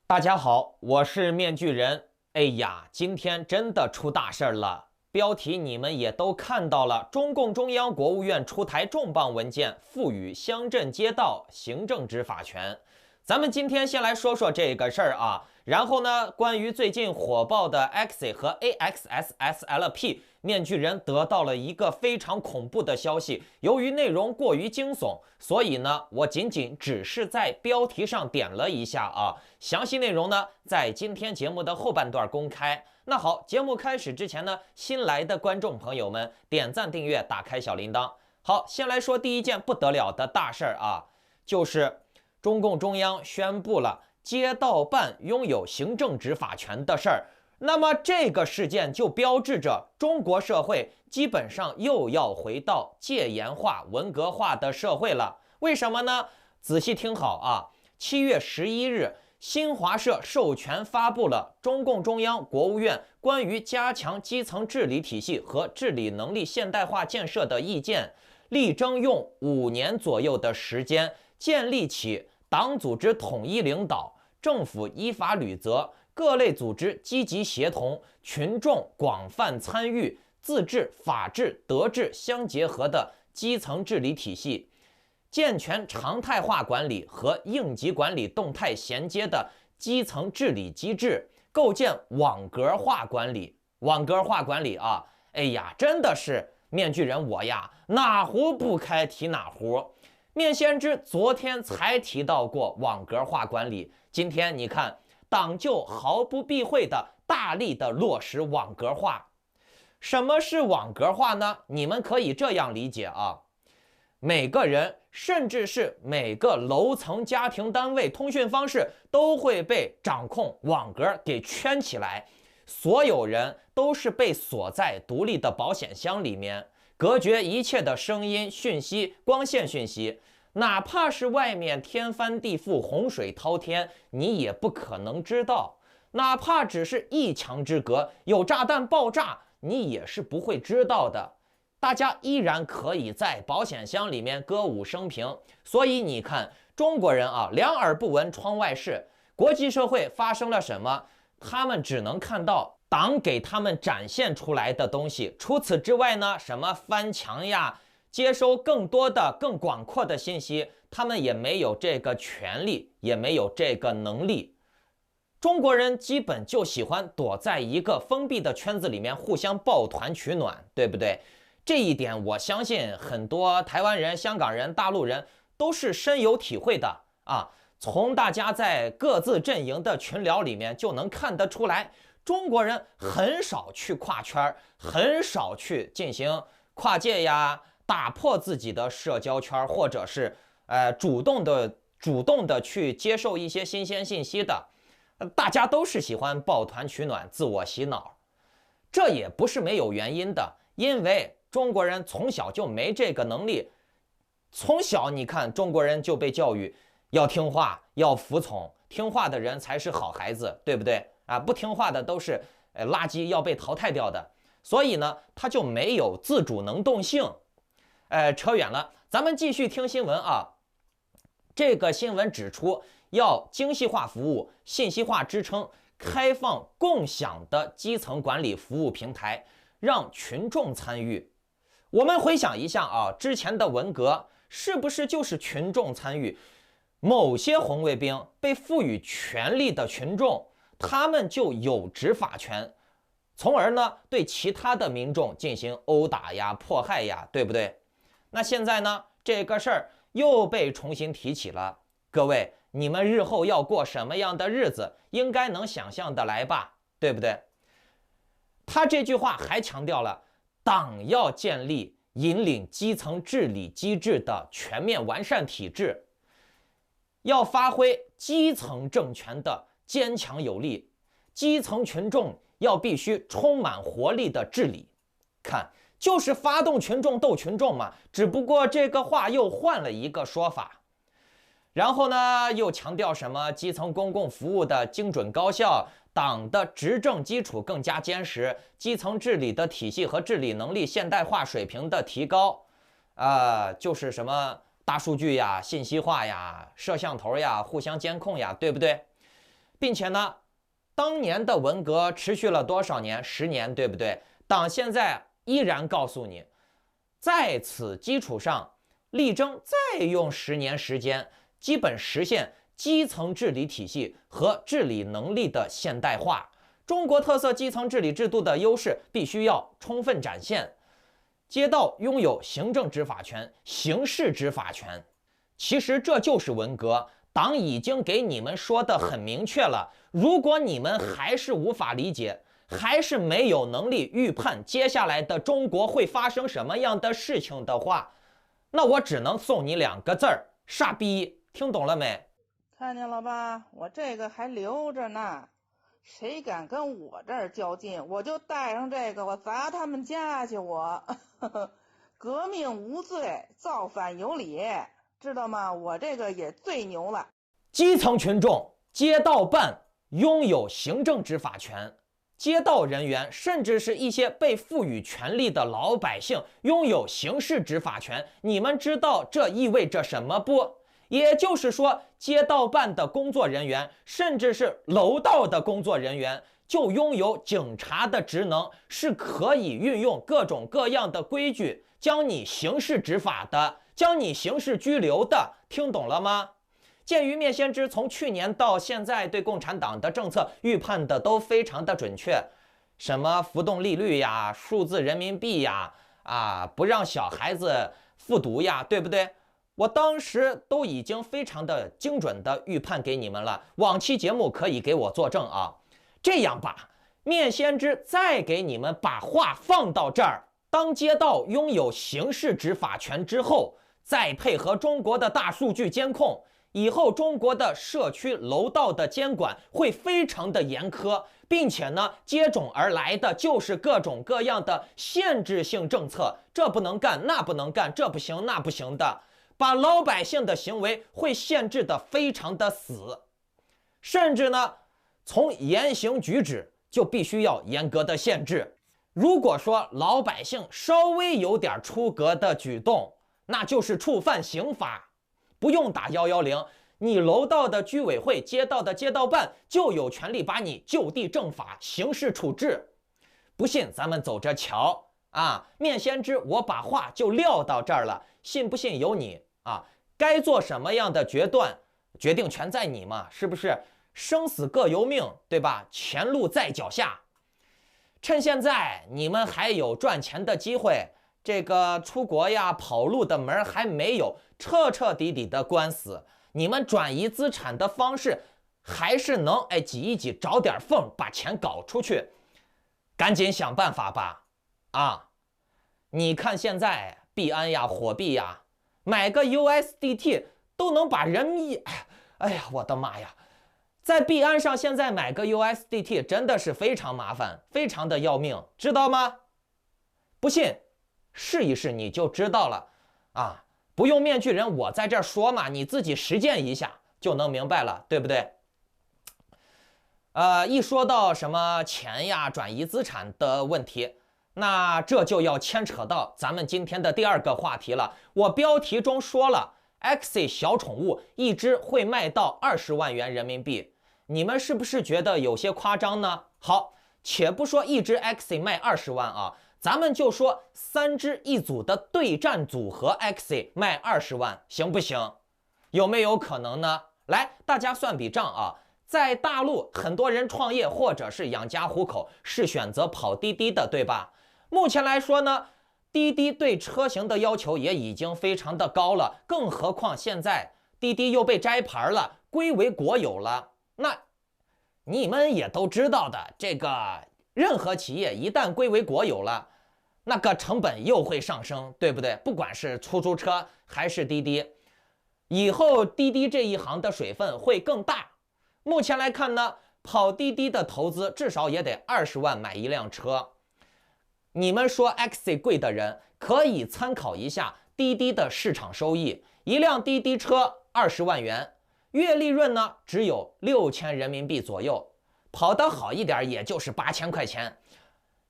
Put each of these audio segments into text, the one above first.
大家好，我是面具人。哎呀，今天真的出大事儿了。标题你们也都看到了，中共中央、国务院出台重磅文件，赋予乡镇街道行政执法权。咱们今天先来说说这个事儿啊，然后呢，关于最近火爆的 Axie 和 AXSSLP，面具人得到了一个非常恐怖的消息，由于内容过于惊悚，所以呢，我仅只是在标题上点了一下啊，详细内容呢，在今天节目的后半段公开。那好，节目开始之前呢，新来的观众朋友们，点赞、订阅、打开小铃铛。好，先来说第一件不得了的大事儿啊，就是中共中央宣布了街道办拥有行政执法权的事儿。那么这个事件就标志着中国社会基本上又要回到戒严化、文革化的社会了。为什么呢？仔细听好啊！7月11日，新华社授权发布了中共中央、国务院关于加强基层治理体系和治理能力现代化建设的意见，力争用5年左右的时间，建立起党组织统一领导、政府依法履责、各类组织积极协同、群众广泛参与、自治、法治、德治相结合的基层治理体系，健全常态化管理和应急管理动态衔接的基层治理机制，构建网格化管理。网格化管理啊，哎呀，真的是面具人我呀，哪壶不开提哪壶。面先知昨天才提到过网格化管理，今天你看，党就毫不避讳的大力的落实网格化。什么是网格化呢？你们可以这样理解啊，每个人甚至是每个楼层、家庭单位通讯方式都会被掌控网格给圈起来，所有人都是被锁在独立的保险箱里面，隔绝一切的声音、讯息、光线讯息。哪怕是外面天翻地覆、洪水滔天，你也不可能知道；哪怕只是一墙之隔，有炸弹爆炸，你也是不会知道的。大家依然可以在保险箱里面歌舞升平。所以你看，中国人啊，两耳不闻窗外事。国际社会发生了什么，他们只能看到党给他们展现出来的东西。除此之外呢，什么翻墙呀，接收更多的、更广阔的信息，他们也没有这个权利，也没有这个能力。中国人基本就喜欢躲在一个封闭的圈子里面，互相抱团取暖，对不对？这一点我相信很多台湾人、香港人、大陆人都是深有体会的啊。从大家在各自阵营的群聊里面就能看得出来，中国人很少去跨圈，很少去进行跨界呀，打破自己的社交圈，或者是主动的去接受一些新鲜信息的。大家都是喜欢抱团取暖、自我洗脑，这也不是没有原因的，因为中国人从小就没这个能力。从小你看，中国人就被教育要听话、要服从，听话的人才是好孩子，对不对啊？不听话的都是垃圾，要被淘汰掉的。所以呢，他就没有自主能动性。扯远了，咱们继续听新闻啊。这个新闻指出，要精细化服务、信息化支撑、开放共享的基层管理服务平台，让群众参与。我们回想一下啊，之前的文革是不是就是群众参与？某些红卫兵被赋予权力的群众，他们就有执法权，从而呢对其他的民众进行殴打呀、迫害呀，对不对？那现在呢，这个事儿又被重新提起了。各位，你们日后要过什么样的日子，应该能想象得来吧，对不对？他这句话还强调了，党要建立引领基层治理机制的全面完善体制，要发挥基层政权的坚强有力，基层群众要必须充满活力的治理。看，就是发动群众斗群众嘛，只不过这个话又换了一个说法。然后呢，又强调什么基层公共服务的精准高效，党的执政基础更加坚实，基层治理的体系和治理能力现代化水平的提高，就是什么大数据呀、信息化呀、摄像头呀、互相监控呀，对不对？并且呢，当年的文革持续了多少年？10年，对不对？党现在依然告诉你，在此基础上，力争再用10年时间，基本实现基层治理体系和治理能力的现代化。中国特色基层治理制度的优势必须要充分展现。街道拥有行政执法权、刑事执法权。其实这就是文革，党已经给你们说得很明确了。如果你们还是无法理解，还是没有能力预判接下来的中国会发生什么样的事情的话，那我只能送你2个字儿：傻逼。听懂了没？看见了吧，我这个还留着呢。谁敢跟我这儿较劲，我就带上这个，我砸他们家去。我革命无罪，造反有理，知道吗？我这个也最牛了。基层群众、街道办拥有行政执法权，街道人员甚至是一些被赋予权力的老百姓拥有刑事执法权。你们知道这意味着什么不？也就是说，街道办的工作人员，甚至是楼道的工作人员，就拥有警察的职能，是可以运用各种各样的规矩将你刑事执法的，将你刑事拘留的。听懂了吗？鉴于灭先知从去年到现在对共产党的政策预判的都非常的准确，什么浮动利率呀、数字人民币呀、不让小孩子复读呀，对不对？我当时都已经非常的精准的预判给你们了，往期节目可以给我作证啊。这样吧，灭先知再给你们把话放到这儿，当街道拥有刑事执法权之后，再配合中国的大数据监控，以后中国的社区楼道的监管会非常的严苛，并且呢，接踵而来的就是各种各样的限制性政策，这不能干，那不能干，这不行，那不行的。把老百姓的行为会限制的非常的死，甚至呢，从言行举止就必须要严格的限制。如果说老百姓稍微有点出格的举动，那就是触犯刑法，不用打110，你楼道的居委会、街道的街道办就有权利把你就地正法、刑事处置。不信咱们走着瞧啊！灭先知，我把话就撂到这儿了，信不信由你。该做什么样的决定权在你嘛，是不是？生死各由命，对吧？前路在脚下。趁现在你们还有赚钱的机会，这个出国呀、跑路的门还没有彻彻底底的关死，你们转移资产的方式还是能挤一挤，找点缝把钱搞出去，赶紧想办法吧。你看现在币安呀、火币呀，买个 USDT 都能把人民币，哎呀，我的妈呀！在币安上现在买个 USDT 真的是非常麻烦，非常的要命，知道吗？不信，试一试你就知道了啊！不用面具人我在这儿说嘛，你自己实践一下就能明白了，对不对？一说到什么钱呀、转移资产的问题，那这就要牵扯到咱们今天的第2个话题了。我标题中说了 ，Axie 小宠物一只会卖到20万元人民币，你们是不是觉得有些夸张呢？好，且不说一只 Axie 卖20万啊，咱们就说3只一组的对战组合 Axie 卖20万，行不行？有没有可能呢？来，大家算笔账啊。在大陆，很多人创业或者是养家糊口是选择跑滴滴的，对吧？目前来说呢，滴滴对车型的要求也已经非常的高了，更何况现在滴滴又被摘牌了，归为国有了。那你们也都知道的，这个任何企业一旦归为国有了，那个成本又会上升，对不对？不管是出租车还是滴滴，以后滴滴这一行的水分会更大。目前来看呢，跑滴滴的投资至少也得20万买一辆车。你们说 Axie 贵的人可以参考一下滴滴的市场收益，一辆滴滴车20万元，月利润呢只有6000人民币左右，跑得好一点也就是8000块钱。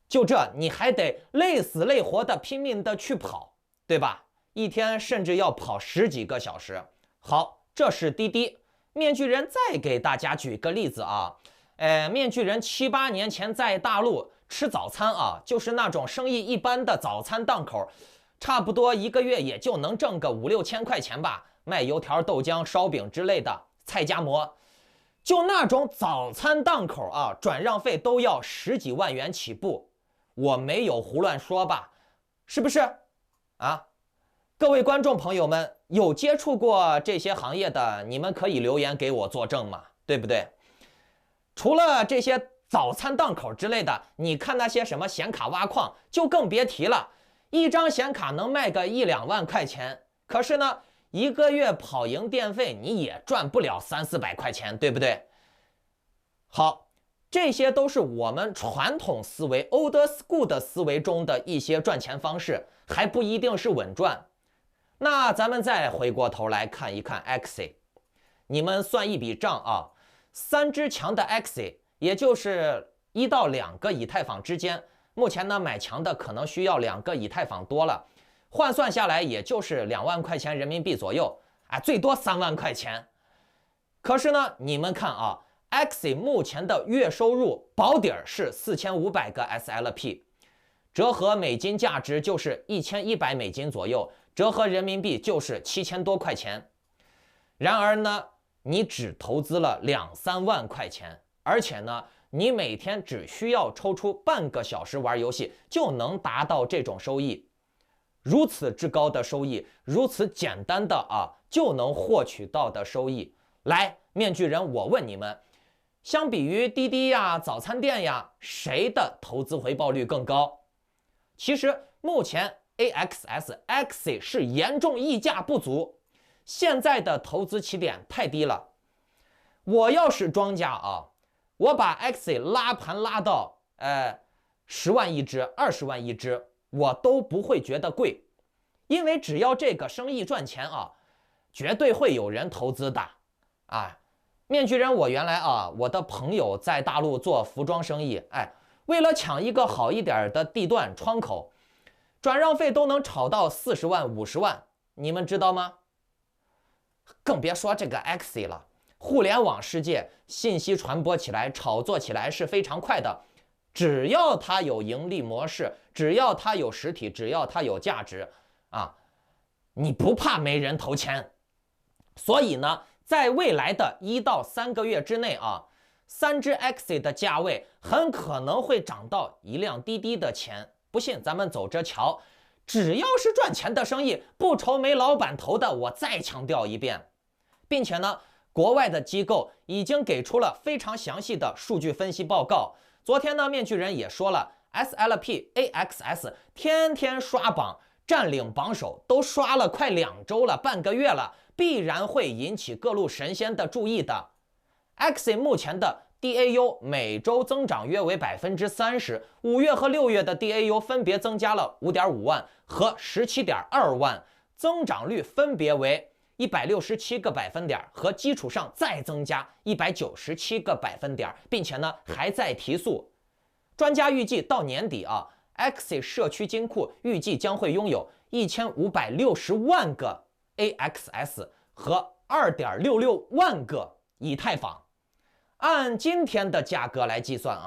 就这你还得累死累活的拼命的去跑，对吧？一天甚至要跑10几个小时。好，这是滴滴。面具人再给大家举个例子啊，面具人7、8年前在大陆吃早餐啊，就是那种生意一般的早餐档口，差不多1个月也就能挣个5、6千块钱吧，卖油条、豆浆、烧饼之类的菜夹馍，就那种早餐档口啊，转让费都要10几万元起步，我没有胡乱说吧？是不是啊？各位观众朋友们，有接触过这些行业的，你们可以留言给我作证嘛，对不对？除了这些早餐档口之类的，你看那些什么显卡挖矿，就更别提了，一张显卡能卖个1、2万块钱，可是呢，1个月跑赢电费你也赚不了3、400块钱，对不对？好，这些都是我们传统思维 old school 的思维中的一些赚钱方式，还不一定是稳赚。那咱们再回过头来看一看 Axie， 你们算一笔账啊，3只强的 Axie， 也就是1到2个以太坊之间，目前呢买强的可能需要2个以太坊多了，换算下来也就是2万块钱人民币左右，最多3万块钱。可是呢，你们看啊，Axie 目前的月收入保底是4500个 SLP， 折合美金价值就是1100美金左右，折合人民币就是7000多块钱。然而呢，你只投资了2、3万块钱，而且呢，你每天只需要抽出半个小时玩游戏就能达到这种收益。如此之高的收益，如此简单的就能获取到的收益。来，面具人，我问你们，相比于滴滴呀、早餐店呀，谁的投资回报率更高？其实目前 Axie 是严重溢价不足，现在的投资起点太低了。我要是庄家我把 Axie 拉盘拉到10万一只、20万一只，我都不会觉得贵，因为只要这个生意赚钱绝对会有人投资的面具人，我原来我的朋友在大陆做服装生意，为了抢一个好一点的地段窗口，转让费都能炒到40万、50万，你们知道吗？更别说这个 Axie 了。互联网世界信息传播起来、炒作起来是非常快的，只要它有盈利模式，只要它有实体，只要它有价值你不怕没人投钱。所以呢，在未来的1到3个月之内3只 Axie 的价位很可能会涨到1辆滴滴的钱。不信咱们走着瞧，只要是赚钱的生意，不愁没老板投的，我再强调一遍。并且呢，国外的机构已经给出了非常详细的数据分析报告。昨天呢，面具人也说了 ，SLP AXS 天天刷榜，占领榜首，都刷了快2周了，半个月了，必然会引起各路神仙的注意的。Axie 目前的DAU 每周增长约为30%，5月和6月的 DAU 分别增加了5.5万和17.2万，增长率分别为167个百分点和基础上再增加197个百分点，并且呢还在提速。专家预计到年底Axie 社区金库预计将会拥有1560万个 AXS 和2.66万个以太坊。按今天的价格来计算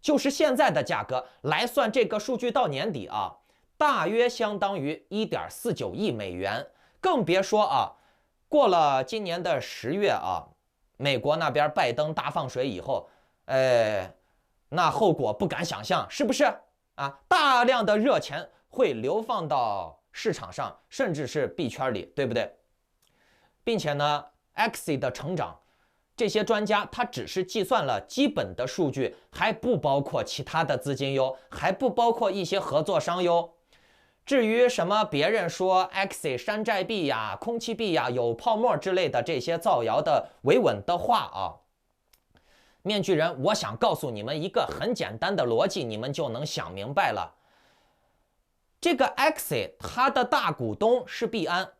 就是现在的价格来算，这个数据到年底大约相当于1.49亿美元。更别说过了今年的10月美国那边拜登大放水以后，那后果不敢想象，是不是大量的热钱会流放到市场上，甚至是币圈里，对不对？并且呢 Axie 的成长，这些专家他只是计算了基本的数据，还不包括其他的资金哟，还不包括一些合作商哟。至于什么别人说 Axie 山寨币呀、空气币呀、有泡沫之类的这些造谣的维稳的话面具人，我想告诉你们一个很简单的逻辑，你们就能想明白了。这个 Axie 它的大股东是币安，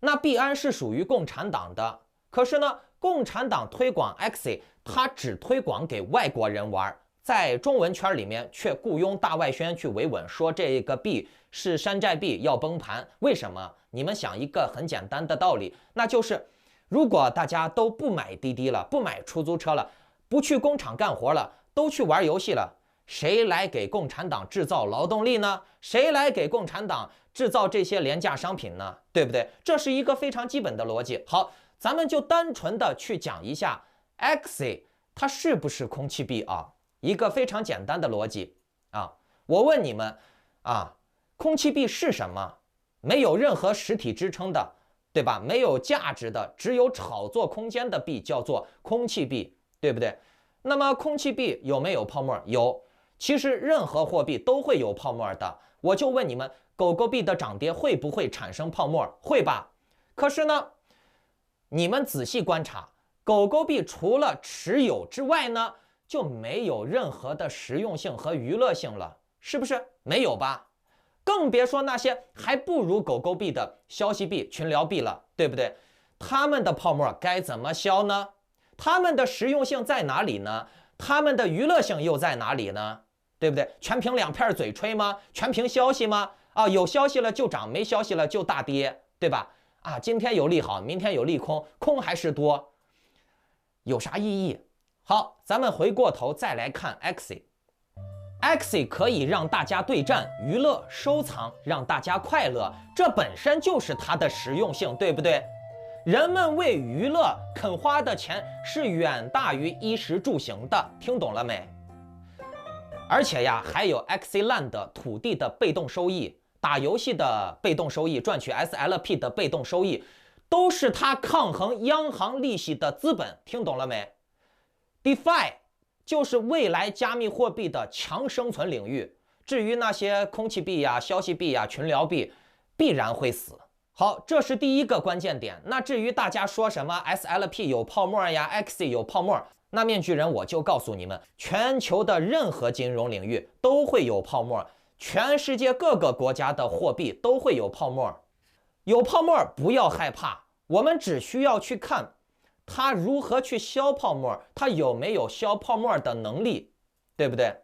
那币安是属于共产党的，可是呢，共产党推广 Axie， 它只推广给外国人玩，在中文圈里面却雇佣大外宣去维稳，说这个币是山寨币要崩盘。为什么？你们想一个很简单的道理，那就是如果大家都不买滴滴了，不买出租车了，不去工厂干活了，都去玩游戏了，谁来给共产党制造劳动力呢？谁来给共产党制造这些廉价商品呢？对不对？这是一个非常基本的逻辑。好，咱们就单纯的去讲一下 Axie 它是不是空气币啊？一个非常简单的逻辑啊。我问你们啊，空气币是什么？没有任何实体支撑的，对吧？没有价值的，只有炒作空间的币叫做空气币，对不对？那么空气币有没有泡沫？有。其实任何货币都会有泡沫的。我就问你们，狗狗币的涨跌会不会产生泡沫？会吧。可是呢，你们仔细观察，狗狗币除了持有之外呢，就没有任何的实用性和娱乐性了，是不是？没有吧？更别说那些还不如狗狗币的消息币、群聊币了，对不对？他们的泡沫该怎么消呢？他们的实用性在哪里呢？他们的娱乐性又在哪里呢？对不对？全凭两片嘴吹吗？全凭消息吗？啊，有消息了就涨，没消息了就大跌，对吧？啊，今天有利好，明天有利空，空还是多，有啥意义？好，咱们回过头再来看 Axie 可以让大家对战、娱乐、收藏，让大家快乐，这本身就是它的实用性，对不对？人们为娱乐肯花的钱是远大于衣食住行的，听懂了没？而且呀，还有 Axie Land 土地的被动收益，打游戏的被动收益，赚取 SLP 的被动收益，都是它抗衡央行利息的资本，听懂了没？ DeFi 就是未来加密货币的强生存领域，至于那些空气币呀、消息币呀、群聊币，必然会死。好，这是第一个关键点。那至于大家说什么 SLP 有泡沫呀 ，Axie 有泡沫，那面具人我就告诉你们，全球的任何金融领域都会有泡沫，全世界各个国家的货币都会有泡沫。有泡沫不要害怕，我们只需要去看它如何去消泡沫，它有没有消泡沫的能力，对不对？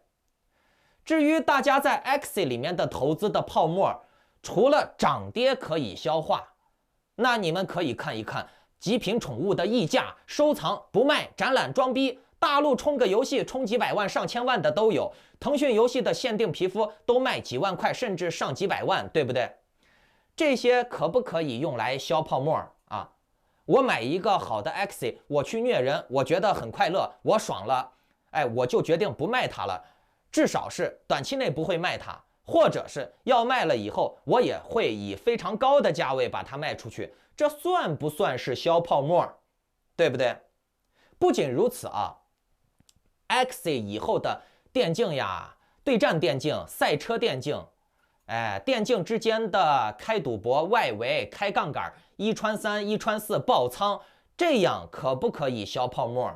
至于大家在 Axie 里面的投资的泡沫，除了涨跌可以消化，那你们可以看一看极品宠物的溢价、收藏、不卖、展览、装逼，大陆充个游戏充几百万、上千万的都有，腾讯游戏的限定皮肤都卖几万块，甚至上几百万，对不对？这些可不可以用来消泡沫啊？我买一个好的 Axie， 我去虐人，我觉得很快乐，我爽了，哎，我就决定不卖它了，至少是短期内不会卖它。或者是要卖了以后，我也会以非常高的价位把它卖出去，这算不算是消泡沫？对不对？不仅如此啊 ，Axie 以后的电竞呀、对战电竞、赛车电竞，电竞之间的开赌博、外围、开杠杆、1穿3、1穿4爆仓，这样可不可以消泡沫？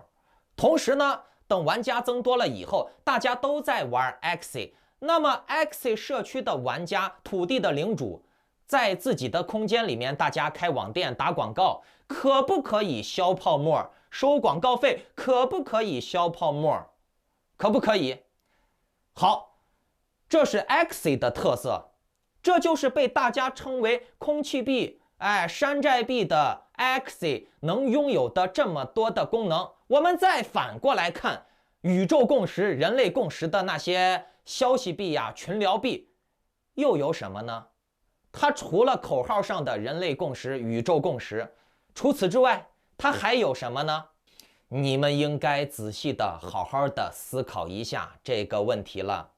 同时呢，等玩家增多了以后，大家都在玩 Axie。那么 Axie 社区的玩家、土地的领主，在自己的空间里面，大家开网店打广告，可不可以消泡沫？收广告费可不可以消泡沫？可不可以？好，这是 Axie 的特色，这就是被大家称为空气币、山寨币的 Axie 能拥有的这么多的功能。我们再反过来看宇宙共识、人类共识的那些消息币呀、群聊币又有什么呢？它除了口号上的人类共识、宇宙共识，除此之外，它还有什么呢？你们应该仔细的、好好的思考一下这个问题了。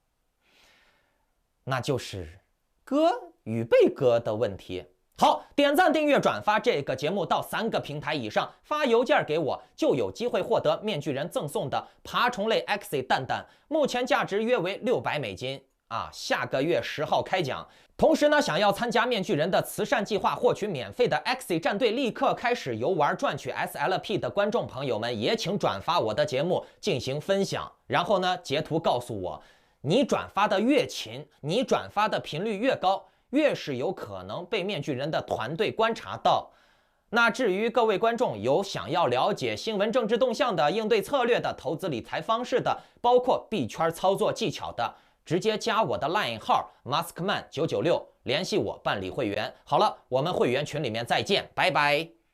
那就是割与被割的问题。好，点赞、订阅、转发这个节目到3个平台以上，发邮件给我，就有机会获得面具人赠送的爬虫类 Axie 蛋蛋，目前价值约为$600啊，下个月10号开奖。同时呢，想要参加面具人的慈善计划，获取免费的 Axie 战队，立刻开始游玩赚取 SLP 的观众朋友们，也请转发我的节目进行分享，然后呢，截图告诉我，你转发的越勤，你转发的频率越高，越是有可能被面具人的团队观察到。那至于各位观众有想要了解新闻政治动向的、应对策略的、投资理财方式的，包括币圈操作技巧的，直接加我的 LINE 号 Maskman996 联系我办理会员。好了，我们会员群里面再见，拜拜。